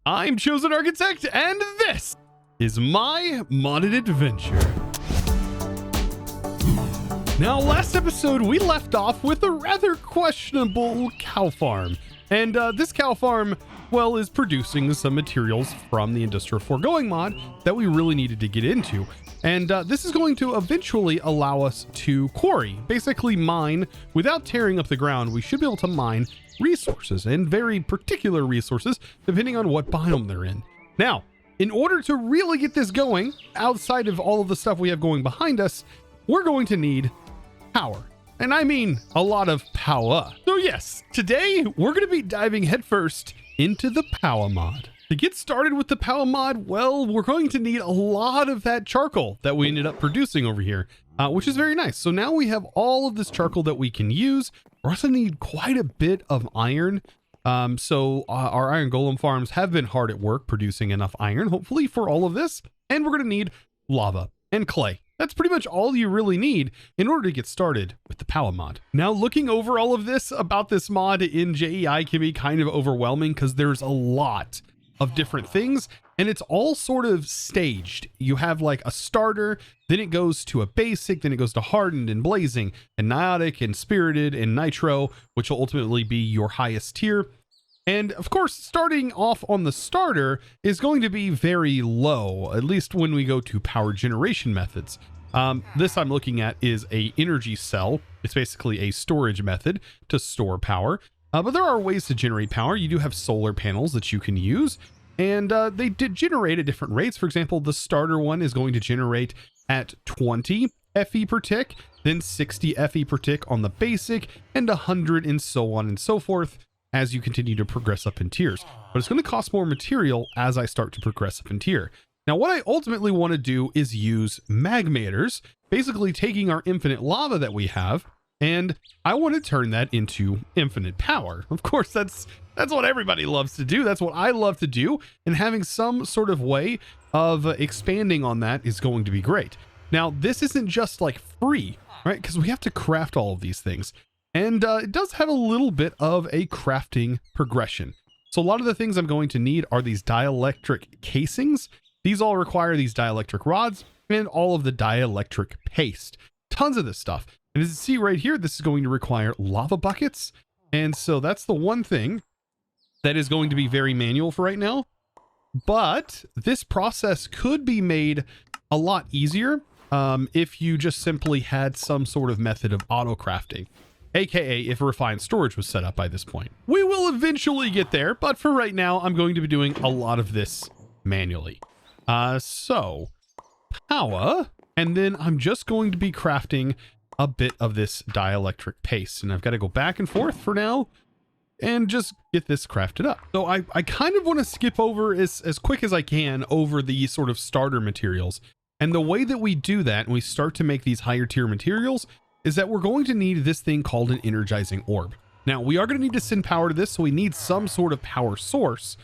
I'm ChosenArchitect, and this is my modded adventure. Now, last episode, we left off with a rather questionable cow farm. And this cow farm, well, is producing some materials from the Industrial Foregoing mod that we really needed to get into. And this is going to eventually allow us to quarry, basically mine, without tearing up the ground. We should be able to mine resources, and very particular resources, depending on what biome they're in. Now, in order to really get this going, outside of all of the stuff we have going behind us, we're going to need power. And I mean a lot of power. So yes, today we're going to be diving headfirst into the power mod. To get started with the power mod, well, we're going to need a lot of that charcoal that we ended up producing over here, which is very nice. So now we have all of this charcoal that we can use. We also need quite a bit of iron. So our iron golem farms have been hard at work producing enough iron, hopefully, for all of this. And we're going to need lava and clay. That's pretty much all you really need in order to get started with the power mod. Now, looking over all of this about this mod in JEI can be kind of overwhelming because there's a lot of different things and it's all sort of staged. You have like a starter, then it goes to a basic, then it goes to hardened and blazing and niotic and spirited and nitro, which will ultimately be your highest tier. And of course, starting off on the starter is going to be very low, at least when we go to power generation methods. This I'm looking at is a energy cell. It's basically a storage method to store power. But there are ways to generate power. You do have solar panels that you can use, and they did generate at different rates. For example, the starter one is going to generate at 20 FE per tick, then 60 FE per tick on the basic, and 100 and so on and so forth as you continue to progress up in tiers. But it's going to cost more material as I start to progress up in tier. Now, what I ultimately want to do is use magmators, basically taking our infinite lava that we have, and I want to turn that into infinite power. Of course, that's what everybody loves to do. That's what I love to do. And having some sort of way of expanding on that is going to be great. Now, this isn't just like free, right? Because we have to craft all of these things. And it does have a little bit of a crafting progression. So a lot of the things I'm going to need are these dielectric casings. These all require these dielectric rods and all of the dielectric paste. Tons of this stuff. And as you see right here, this is going to require lava buckets. And so that's the one thing that is going to be very manual for right now. But this process could be made a lot easier if you just simply had some sort of method of auto crafting. AKA if refined storage was set up by this point. We will eventually get there, but for right now, I'm going to be doing a lot of this manually. So power, and then I'm just going to be crafting a bit of this dielectric paste, and I've got to go back and forth for now and just get this crafted up. So I kind of want to skip over as quick as I can over the sort of starter materials. And the way that we do that and we start to make these higher tier materials is that we're going to need this thing called an energizing orb. Now, we are going to need to send power to this, so we need some sort of power source.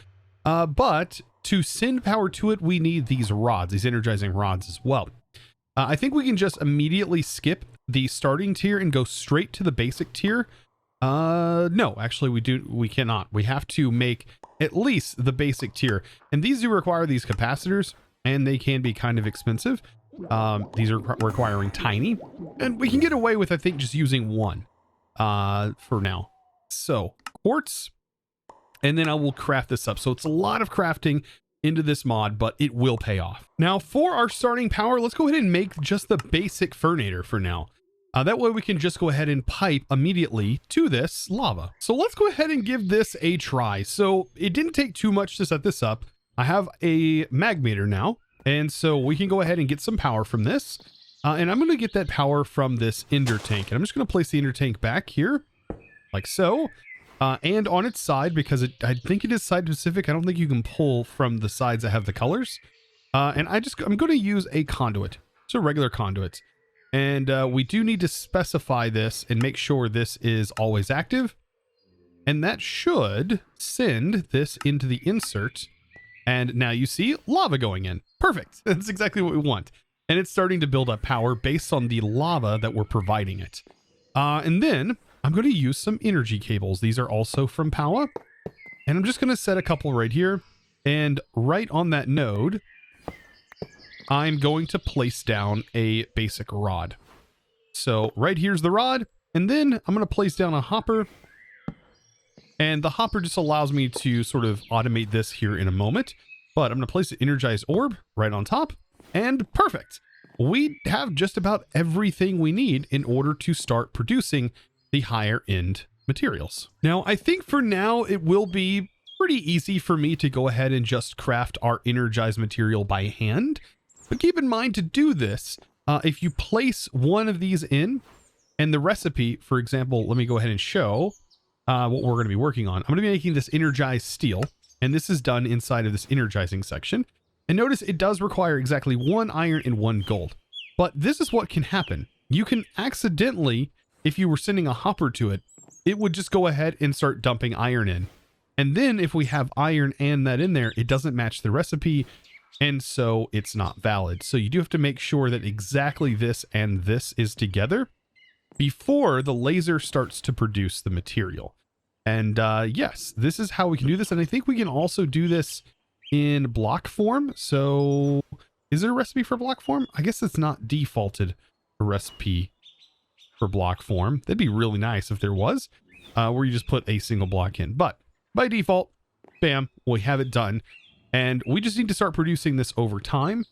But to send power to it, we need these rods, these energizing rods as well. I think we can just immediately skip the starting tier and go straight to the basic tier. No, actually we cannot. We have to make at least the basic tier. And these do require these capacitors, and they can be kind of expensive. These are requiring tiny, and we can get away with, I think, just using one for now. So quartz, and then I will craft this up. So it's a lot of crafting into this mod, but it will pay off. Now for our starting power, let's go ahead and make just the basic furnator for now. That way we can just go ahead and pipe immediately to this lava. So let's go ahead and give this a try. So it didn't take too much to set this up. I have a magmator now. And so we can go ahead and get some power from this. And I'm going to get that power from this ender tank. And I'm just going to place the ender tank back here like so. And on its side, because I think it is side specific. I don't think you can pull from the sides that have the colors. And I'm going to use a conduit. So regular conduit. And we do need to specify this and make sure this is always active. And that should send this into the insert. And now you see lava going in. Perfect. That's exactly what we want. And it's starting to build up power based on the lava that we're providing it. And then I'm going to use some energy cables. These are also from Power. And I'm just going to set a couple right here. And right on that node, I'm going to place down a basic rod. So right here's the rod, and then I'm going to place down a hopper. And the hopper just allows me to sort of automate this here in a moment. But I'm going to place an energized orb right on top, and perfect. We have just about everything we need in order to start producing the higher end materials. Now, I think for now, it will be pretty easy for me to go ahead and just craft our energized material by hand. But keep in mind to do this, if you place one of these in, and the recipe, for example, let me go ahead and show what we're going to be working on. I'm going to be making this energized steel, and this is done inside of this energizing section. And notice it does require exactly 1 iron and 1 gold. But this is what can happen. You can accidentally, if you were sending a hopper to it, it would just go ahead and start dumping iron in. And then if we have iron and that in there, it doesn't match the recipe, and so it's not valid. So you do have to make sure that exactly this and this is together before the laser starts to produce the material. And yes, this is how we can do this. And I think we can also do this in block form. So is there a recipe for block form? I guess it's not defaulted a recipe for block form. That'd be really nice if there was, where you just put a single block in. But by default, bam, we have it done. And we just need to start producing this over time.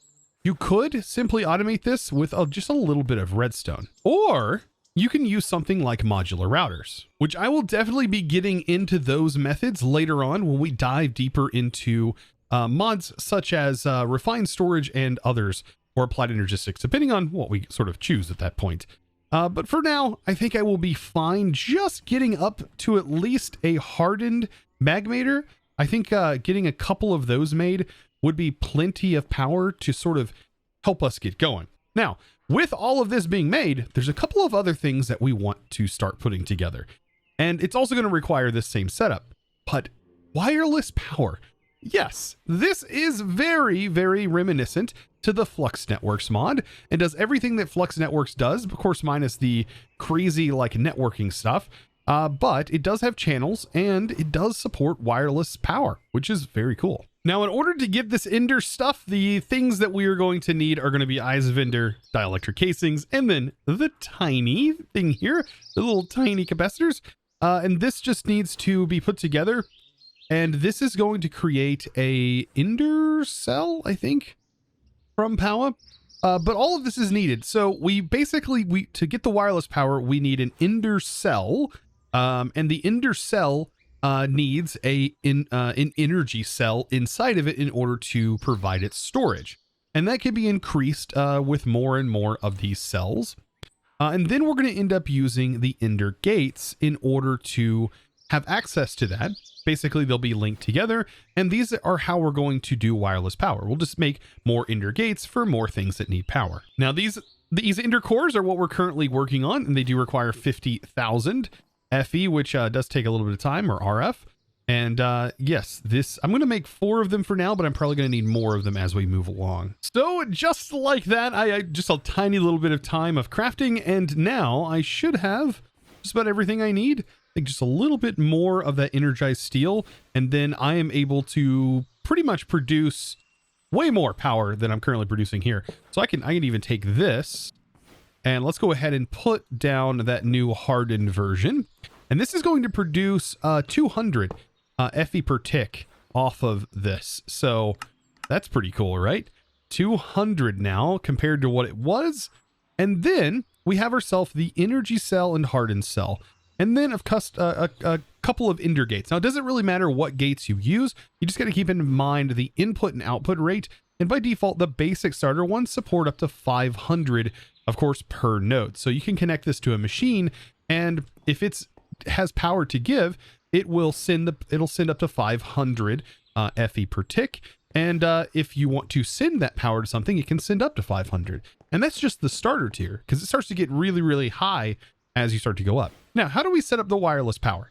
You could simply automate this with just a little bit of redstone, or you can use something like modular routers, which I will definitely be getting into those methods later on when we dive deeper into mods such as refined storage and others, or applied energistics, depending on what we sort of choose at that point. But for now, I think I will be fine just getting up to at least a hardened magmator. I think getting a couple of those made would be plenty of power to sort of help us get going. Now, with all of this being made, there's a couple of other things that we want to start putting together. And it's also going to require this same setup, but wireless power. Yes, this is very, very reminiscent to the Flux Networks mod, and does everything that Flux Networks does, of course, minus the crazy like networking stuff. But it does have channels, and it does support wireless power, which is very cool. Now, in order to get this Ender stuff, the things that we are going to need are going to be eyes of Ender, dielectric casings, and then the tiny thing here, the little tiny capacitors. And this just needs to be put together. And this is going to create a Ender cell, I think, from power. But all of this is needed. So we basically, to get the wireless power, we need an Ender cell. And the Ender cell needs an energy cell inside of it in order to provide its storage. And that can be increased with more and more of these cells. And then we're going to end up using the Ender gates in order to have access to that. Basically, they'll be linked together, and these are how we're going to do wireless power. We'll just make more Ender gates for more things that need power. Now, these Ender cores are what we're currently working on, and they do require 50,000 FE, which does take a little bit of time, or RF. And yes, I'm going to make 4 of them for now, but I'm probably going to need more of them as we move along. So just like that, I just a tiny little bit of time of crafting, and now I should have just about everything I need. I think just a little bit more of that energized steel, and then I am able to pretty much produce way more power than I'm currently producing here. So I can even take this, and let's go ahead and put down that new hardened version. And this is going to produce 200 FE per tick off of this. So that's pretty cool, right? 200 now compared to what it was. And then we have ourselves the energy cell and hardened cell. And then a couple of Ender gates. Now, it doesn't really matter what gates you use. You just got to keep in mind the input and output rate. And by default, the basic starter ones support up to 500, of course, per node. So you can connect this to a machine, and if it has power to give, it'll send up to 500 FE per tick. And if you want to send that power to something, it can send up to 500. And that's just the starter tier, because it starts to get really, really high as you start to go up. Now, how do we set up the wireless power?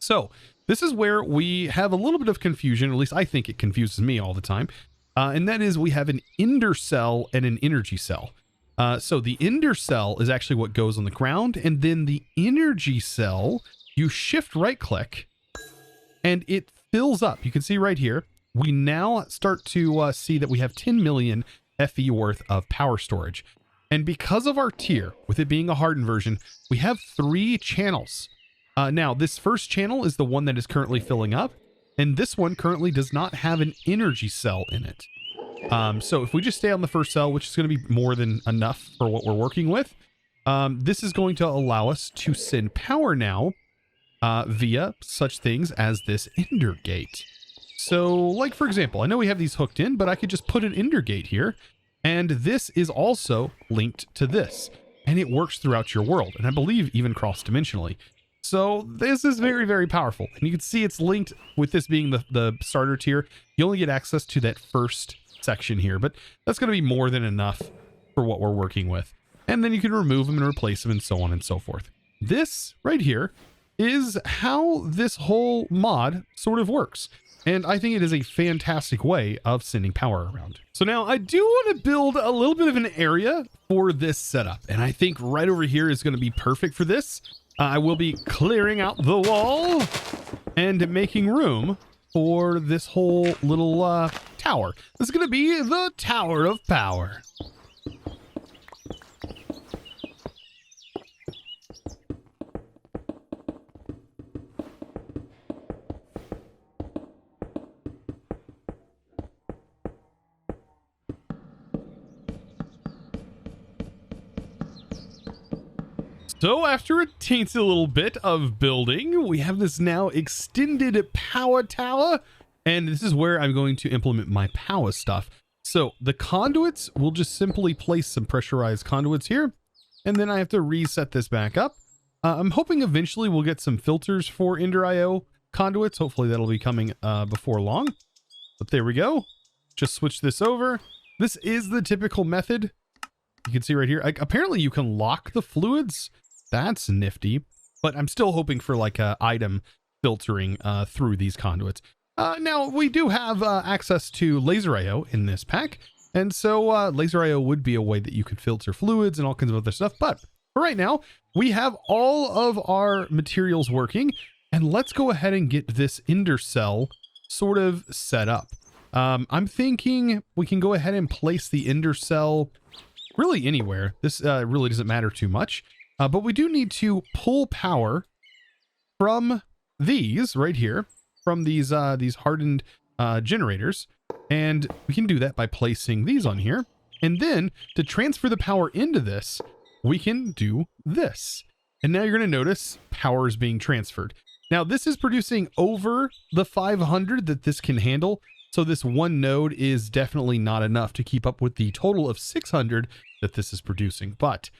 So this is where we have a little bit of confusion, or at least I think it confuses me all the time. And that is we have an Ender cell and an energy cell. So the Ender cell is actually what goes on the ground, and then the energy cell, you shift right click and it fills up. You can see right here, we now start to see that we have 10 million FE worth of power storage. And because of our tier, with it being a hardened version, we have 3 channels. Now, this first channel is the one that is currently filling up, and this one currently does not have an energy cell in it. So if we just stay on the first cell, which is going to be more than enough for what we're working with, this is going to allow us to send power now via such things as this ender gate. So, like, for example, I know we have these hooked in, but I could just put an ender gate here, and this is also linked to this, and it works throughout your world, and I believe even cross-dimensionally. So this is very, very powerful, and you can see it's linked with this being the starter tier. You only get access to that first section here, but that's going to be more than enough for what we're working with. And then you can remove them and replace them and so on and so forth. This right here is how this whole mod sort of works. And I think it is a fantastic way of sending power around. So now I do want to build a little bit of an area for this setup. And I think right over here is going to be perfect for this. I will be clearing out the wall and making room for this whole little tower. This is going to be the Tower of Power. So after a teensy little bit of building, we have this now extended power tower, and this is where I'm going to implement my power stuff. So the conduits, we'll just simply place some pressurized conduits here, and then I have to reset this back up. I'm hoping eventually we'll get some filters for Ender IO conduits. Hopefully that'll be coming before long. But there we go. Just switch this over. This is the typical method. You can see right here, apparently you can lock the fluids. That's nifty, but I'm still hoping for like item filtering through these conduits. Now we do have access to laser IO in this pack. And so laser IO would be a way that you could filter fluids and all kinds of other stuff. But for right now, we have all of our materials working, and let's go ahead and get this ender cell sort of set up. I'm thinking we can go ahead and place the ender cell really anywhere. This really doesn't matter too much. But we do need to pull power from these right here, from these hardened generators. And we can do that by placing these on here. And then to transfer the power into this, we can do this. And now you're going to notice power is being transferred. Now this is producing over the 500 that this can handle. So this one node is definitely not enough to keep up with the total of 600 that this is producing. But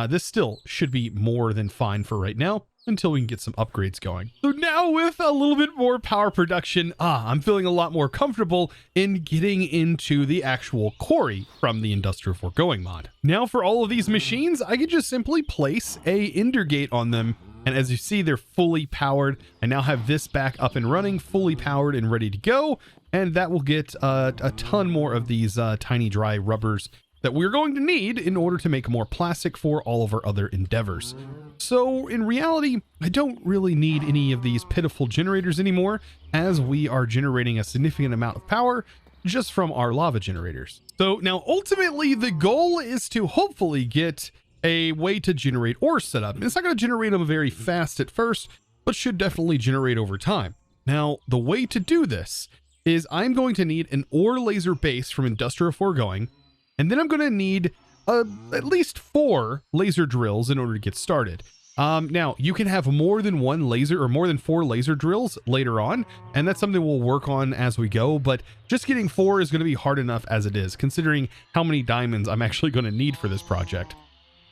this still should be more than fine for right now until we can get some upgrades going. So now with a little bit more power production, I'm feeling a lot more comfortable in getting into the actual quarry from the Industrial Foregoing mod. Now for all of these machines, I can just simply place a ender gate on them. And as you see, they're fully powered. I now have this back up and running, fully powered and ready to go. And that will get a ton more of these tiny dry rubbers that we're going to need in order to make more plastic for all of our other endeavors. So in reality, I don't really need any of these pitiful generators anymore, as we are generating a significant amount of power just from our lava generators. So now ultimately the goal is to hopefully get a way to generate ore set up. It's not going to generate them very fast at first, but should definitely generate over time. Now the way to do this is I'm going to need an ore laser base from Industrial Foregoing. And then I'm going to need at least 4 laser drills in order to get started. Now, you can have more than 1 laser or more than 4 laser drills later on, and that's something we'll work on as we go, but just getting 4 is going to be hard enough as it is, considering how many diamonds I'm actually going to need for this project.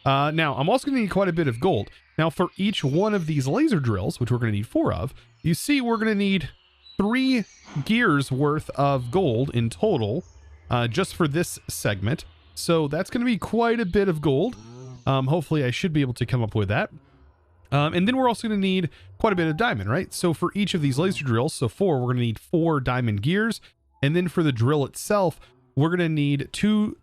Now, I'm also going to need quite a bit of gold. Now, for each one of these laser drills, which we're going to need 4 of, you see we're going to need 3 gears worth of gold in total. Just for this segment. So that's going to be quite a bit of gold. Hopefully I should be able to come up with that. And then we're also going to need quite a bit of diamond, right? So for each of these laser drills, so 4, we're going to need 4 diamond gears. And then for the drill itself, we're going to need 2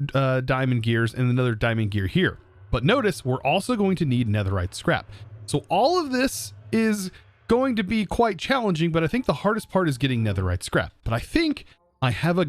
diamond gears and another diamond gear here. But notice we're also going to need netherite scrap. So all of this is going to be quite challenging, but I think the hardest part is getting netherite scrap. But I think I have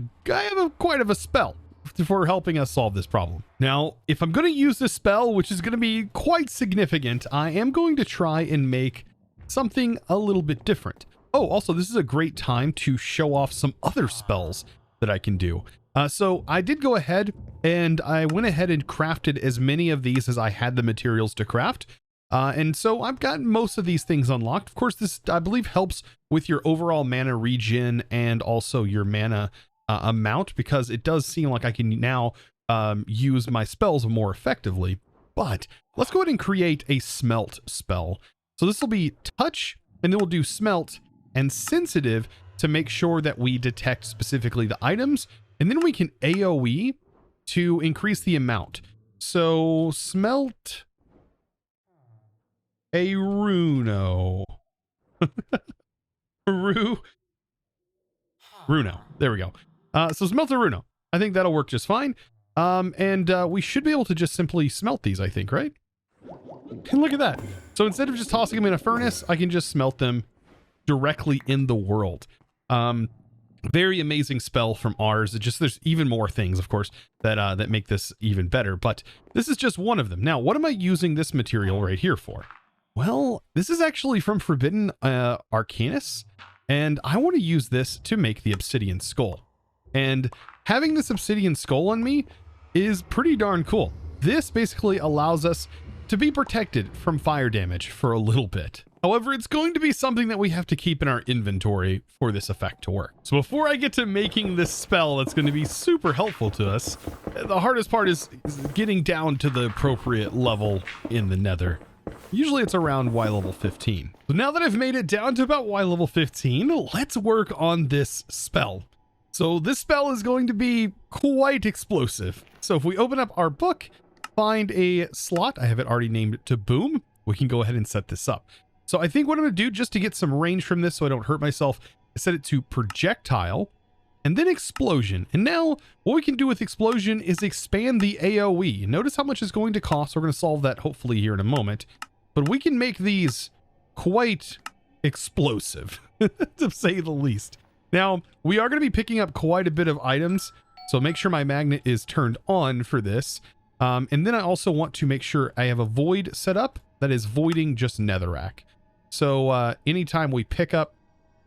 quite of a spell for helping us solve this problem. Now, if I'm going to use this spell, which is going to be quite significant, I am going to try and make something a little bit different. Oh, also, this is a great time to show off some other spells that I can do. So I did go ahead and I went ahead and crafted as many of these as I had the materials to craft. And so I've got most of these things unlocked. Of course, this, I believe, helps with your overall mana regen and also your mana amount, because it does seem like I can now use my spells more effectively. But let's go ahead and create a smelt spell. So this will be touch, and then we'll do smelt and sensitive to make sure that we detect specifically the items. And then we can AoE to increase the amount. So smelt a runo. Runo. There we go. So smelt a runo. I think that'll work just fine. And we should be able to just simply smelt these, I think, right? And look at that. So instead of just tossing them in a furnace, I can just smelt them directly in the world. Very amazing spell from ours. It just, there's even more things, of course, that make this even better, but this is just one of them. Now, what am I using this material right here for? Well, this is actually from Forbidden Arcanus, and I want to use this to make the obsidian skull. And having this obsidian skull on me is pretty darn cool. This basically allows us to be protected from fire damage for a little bit. However, it's going to be something that we have to keep in our inventory for this effect to work. So before I get to making this spell that's going to be super helpful to us, the hardest part is getting down to the appropriate level in the nether. Usually it's around Y level 15. So now that I've made it down to about Y level 15, let's work on this spell. So this spell is going to be quite explosive. So if we open up our book, find a slot, I have it already named to boom, we can go ahead and set this up. So I think what I'm going to do, just to get some range from this so I don't hurt myself, is set it to projectile and then explosion. And now what we can do with explosion is expand the AoE. Notice how much it's going to cost. We're going to solve that hopefully here in a moment. But we can make these quite explosive, to say the least. Now, we are going to be picking up quite a bit of items, so make sure my magnet is turned on for this. And then I also want to make sure I have a void set up that is voiding just netherrack. So anytime we pick up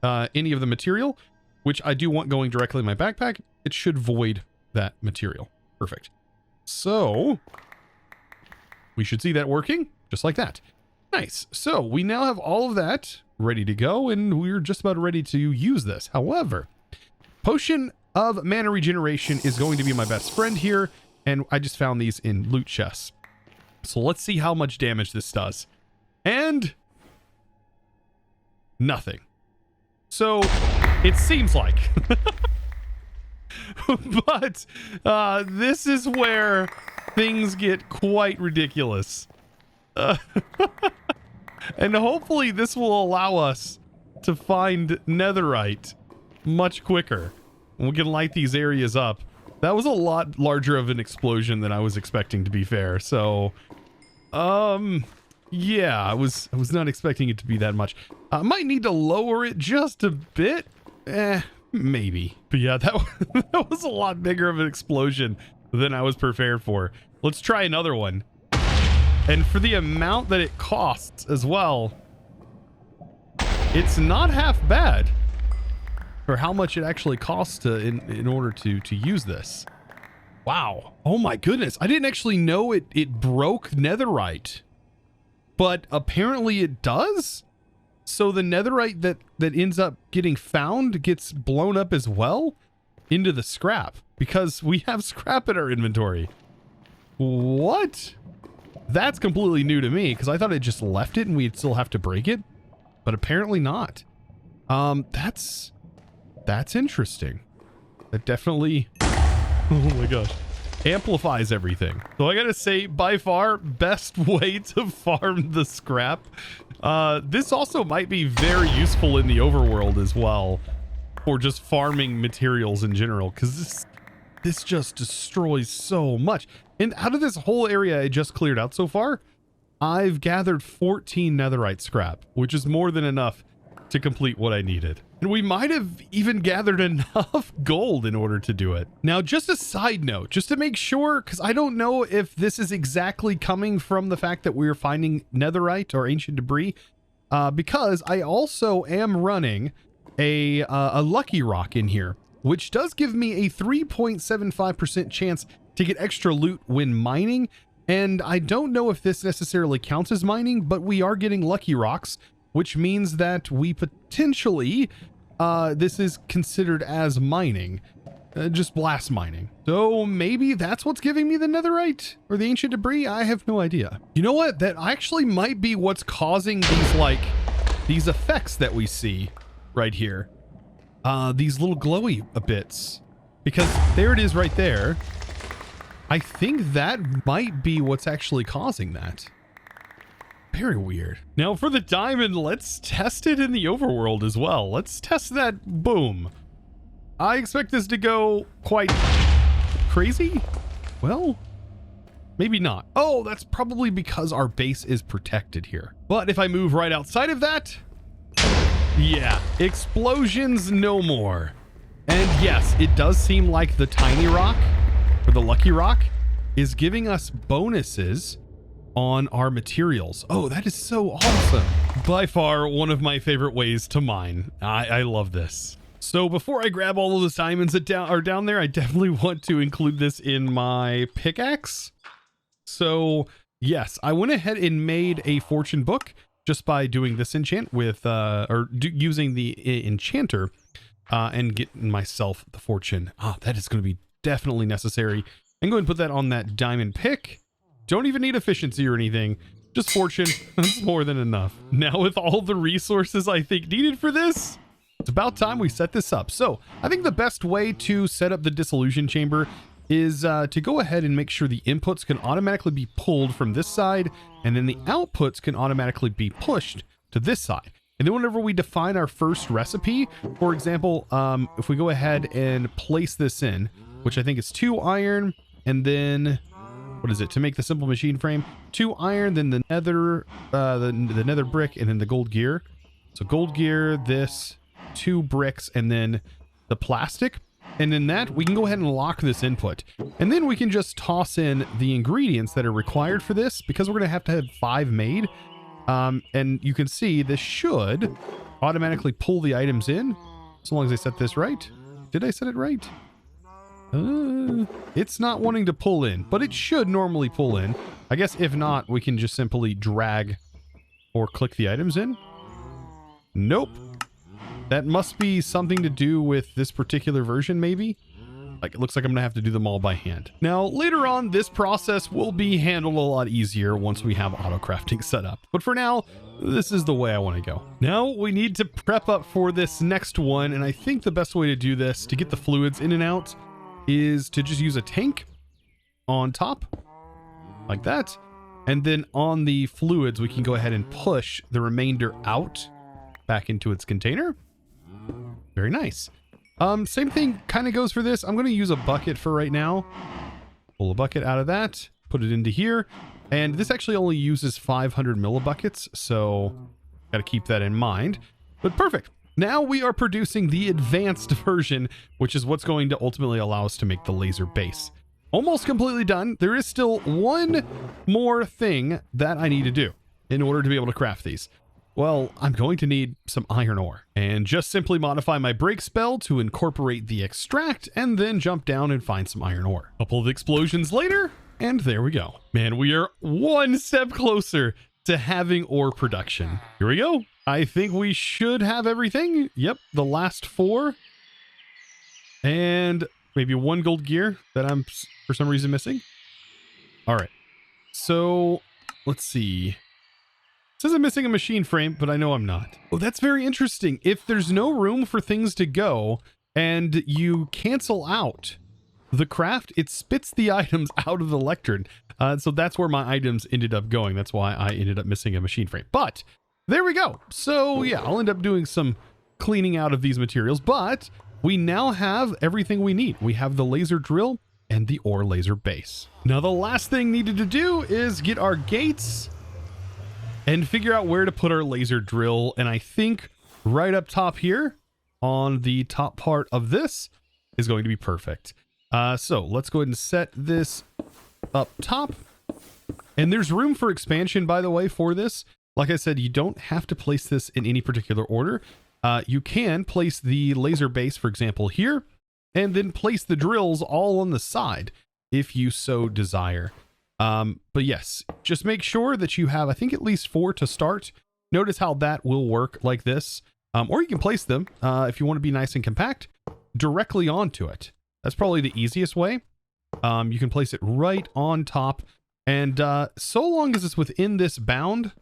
any of the material, which I do want going directly in my backpack, it should void that material. Perfect. So we should see that working just like that. Nice. So we now have all of that ready to go, and we're just about ready to use this. However, potion of mana regeneration is going to be my best friend here, and I just found these in loot chests. So let's see how much damage this does. And nothing. So it seems like. But this is where things get quite ridiculous. And hopefully this will allow us to find netherite much quicker. And we can light these areas up. That was a lot larger of an explosion than I was expecting, to be fair. So, yeah, I was not expecting it to be that much. I might need to lower it just a bit. Maybe. But yeah, that was a lot bigger of an explosion than I was prepared for. Let's try another one. And for the amount that it costs as well, it's not half bad for how much it actually costs to in order to use this. Wow. Oh my goodness. I didn't actually know it broke netherite, but apparently it does. So the netherite that ends up getting found gets blown up as well into the scrap, because we have scrap in our inventory. What? That's completely new to me, because I thought it just left it and we'd still have to break it, but apparently not. That's interesting. That definitely, oh my gosh, amplifies everything. So I gotta say, by far, best way to farm the scrap. This also might be very useful in the overworld as well, for just farming materials in general, because this just destroys so much. And out of this whole area I just cleared out so far, I've gathered 14 netherite scrap, which is more than enough to complete what I needed. And we might have even gathered enough gold in order to do it. Now, just a side note, just to make sure, because I don't know if this is exactly coming from the fact that we're finding netherite or ancient debris, because I also am running a lucky rock in here, which does give me a 3.75% chance to get extra loot when mining. And I don't know if this necessarily counts as mining, but we are getting lucky rocks, which means that we potentially, this is considered as mining, just blast mining. So maybe that's what's giving me the netherite or the ancient debris. I have no idea. You know what? That actually might be what's causing these, like, these effects that we see right here. These little glowy bits, because there it is right there. I think that might be what's actually causing that. Very weird. Now for the diamond, let's test it in the overworld as well. Let's test that boom. I expect this to go quite crazy. Well, maybe not. Oh, that's probably because our base is protected here. But if I move right outside of that, yeah, explosions no more. And yes, it does seem like the tiny rock, or the lucky rock, is giving us bonuses on our materials. Oh, that is so awesome. By far one of my favorite ways to mine. I love this. So before I grab all of those diamonds that are down there, I definitely want to include this in my pickaxe. So yes, I went ahead and made a fortune book just by doing this enchant with, using the enchanter and getting myself the fortune. That is going to be definitely necessary. I'm going to put that on that diamond pick. Don't even need efficiency or anything. Just fortune. That's more than enough. Now with all the resources I think needed for this, it's about time we set this up. So I think the best way to set up the dissolution chamber is to go ahead and make sure the inputs can automatically be pulled from this side, and then the outputs can automatically be pushed to this side. And then whenever we define our first recipe, for example, if we go ahead and place this in, which I think is 2 iron, and then what is it to make the simple machine frame? 2 iron, then the nether, the nether brick, and then the gold gear. So gold gear, this, 2 bricks, and then the plastic. And in that, we can go ahead and lock this input. And then we can just toss in the ingredients that are required for this, because we're going to have 5 made. And you can see this should automatically pull the items in, so long as I set this right. Did I set it right? It's not wanting to pull in, but it should normally pull in. I guess if not, we can just simply drag or click the items in. Nope. That must be something to do with this particular version, maybe. Like, it looks like I'm gonna have to do them all by hand. Now, later on, this process will be handled a lot easier once we have auto crafting set up. But for now, this is the way I want to go. Now, we need to prep up for this next one, and I think the best way to do this, to get the fluids in and out, is to just use a tank on top, like that. And then on the fluids, we can go ahead and push the remainder out back into its container. Very nice. Same thing kind of goes for this. I'm going to use a bucket for right now. Pull a bucket out of that, put it into here. And this actually only uses 500 millibuckets, so got to keep that in mind. But perfect. Now we are producing the advanced version, which is what's going to ultimately allow us to make the laser base. Almost completely done. There is still one more thing that I need to do in order to be able to craft these. Well, I'm going to need some iron ore, and just simply modify my break spell to incorporate the extract, and then jump down and find some iron ore. A couple of explosions later, and there we go. Man, we are one step closer to having ore production. Here we go. I think we should have everything. Yep, the last 4. And maybe 1 gold gear that I'm for some reason missing. All right. So let's see. It says I'm missing a machine frame, but I know I'm not. Oh, that's very interesting. If there's no room for things to go and you cancel out the craft, it spits the items out of the lectern. So that's where my items ended up going. That's why I ended up missing a machine frame. But there we go. So yeah, I'll end up doing some cleaning out of these materials, but we now have everything we need. We have the laser drill and the ore laser base. Now the last thing needed to do is get our gates and figure out where to put our laser drill. And I think right up top here on the top part of this is going to be perfect. So let's go ahead and set this up top. And there's room for expansion, by the way, for this. Like I said, you don't have to place this in any particular order. You can place the laser base, for example, here, and then place the drills all on the side if you so desire. But yes, just make sure that you have, I think, at least 4 to start. Notice how that will work like this. Or you can place them, if you want to be nice and compact, directly onto it. That's probably the easiest way. You can place it right on top. And so long as it's within this bound,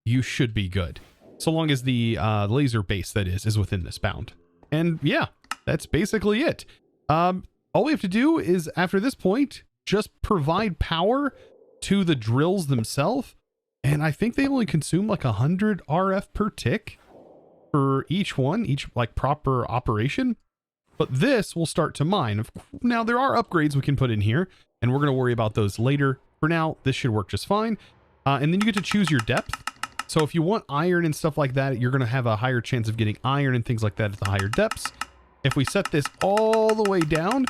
you should be good. So long as the laser base, that is within this bound. And yeah, that's basically it. All we have to do is, after this point, just provide power to the drills themselves. And I think they only consume like 100 RF per tick for each one, each like proper operation. But this will start to mine. Now, there are upgrades we can put in here, and we're going to worry about those later. For now, this should work just fine. And then you get to choose your depth. So if you want iron and stuff like that, you're going to have a higher chance of getting iron and things like that at the higher depths. If we set this all the way down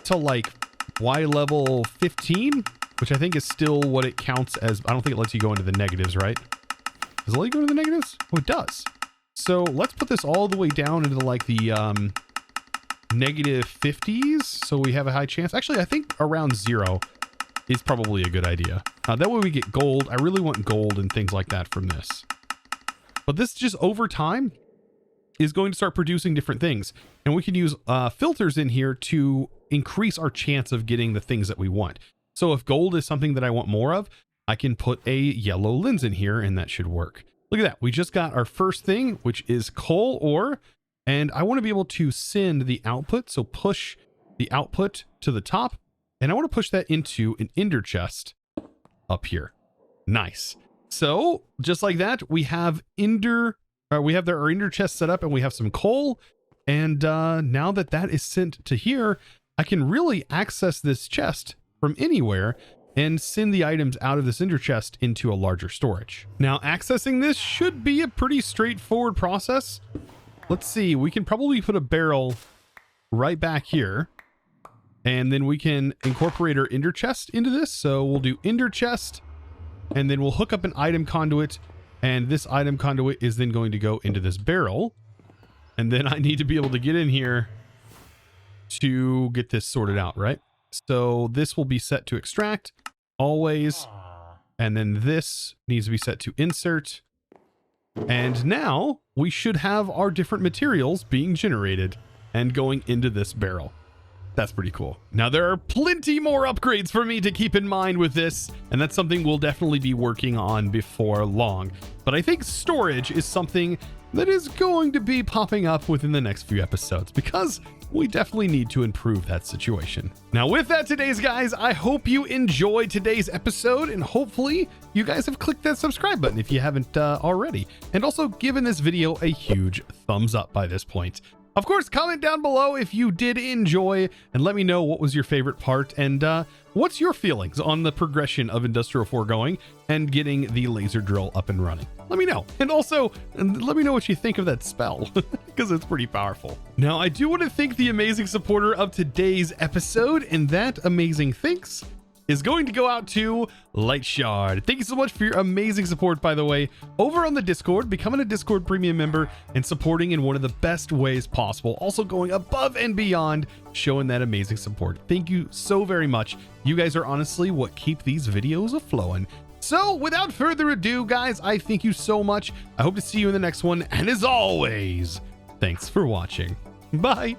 to like Y level 15, which I think is still what it counts as. I don't think it lets you go into the negatives, right? Does it let you go into the negatives? Oh, it does. So let's put this all the way down into like the negative 50s. So we have a high chance. Actually, I think around 0 is probably a good idea. That way we get gold. I really want gold and things like that from this. But this just over time is going to start producing different things. And we can use filters in here to increase our chance of getting the things that we want. So if gold is something that I want more of, I can put a yellow lens in here and that should work. Look at that. We just got our first thing, which is coal ore. And I want to be able to send the output. So push the output to the top. And I want to push that into an ender chest up here. Nice. So just like that, we have our ender chest set up and we have some coal. And now that that is sent to here, I can really access this chest from anywhere and send the items out of this ender chest into a larger storage. Now, accessing this should be a pretty straightforward process. Let's see, we can probably put a barrel right back here. And then we can incorporate our ender chest into this. So we'll do ender chest, and then we'll hook up an item conduit. And this item conduit is then going to go into this barrel. And then I need to be able to get in here to get this sorted out, right? So this will be set to extract always. And then this needs to be set to insert. And now we should have our different materials being generated and going into this barrel. That's pretty cool. Now, there are plenty more upgrades for me to keep in mind with this, and that's something we'll definitely be working on before long. But I think storage is something that is going to be popping up within the next few episodes, because we definitely need to improve that situation. Now, with that, guys, I hope you enjoyed today's episode, and hopefully you guys have clicked that subscribe button if you haven't already, and also given this video a huge thumbs up by this point. Of course, comment down below if you did enjoy, and let me know what was your favorite part, and what's your feelings on the progression of Industrial 4 going and getting the laser drill up and running. Let me know. And also, let me know what you think of that spell, because it's pretty powerful. Now, I do want to thank the amazing supporter of today's episode, and that amazing thanks is going to go out to Lightshard. Thank you so much for your amazing support, by the way, over on the Discord, becoming a Discord premium member and supporting in one of the best ways possible. Also going above and beyond, showing that amazing support. Thank you so very much. You guys are honestly what keep these videos a-flowing. So without further ado, guys, I thank you so much. I hope to see you in the next one. And as always, thanks for watching. Bye.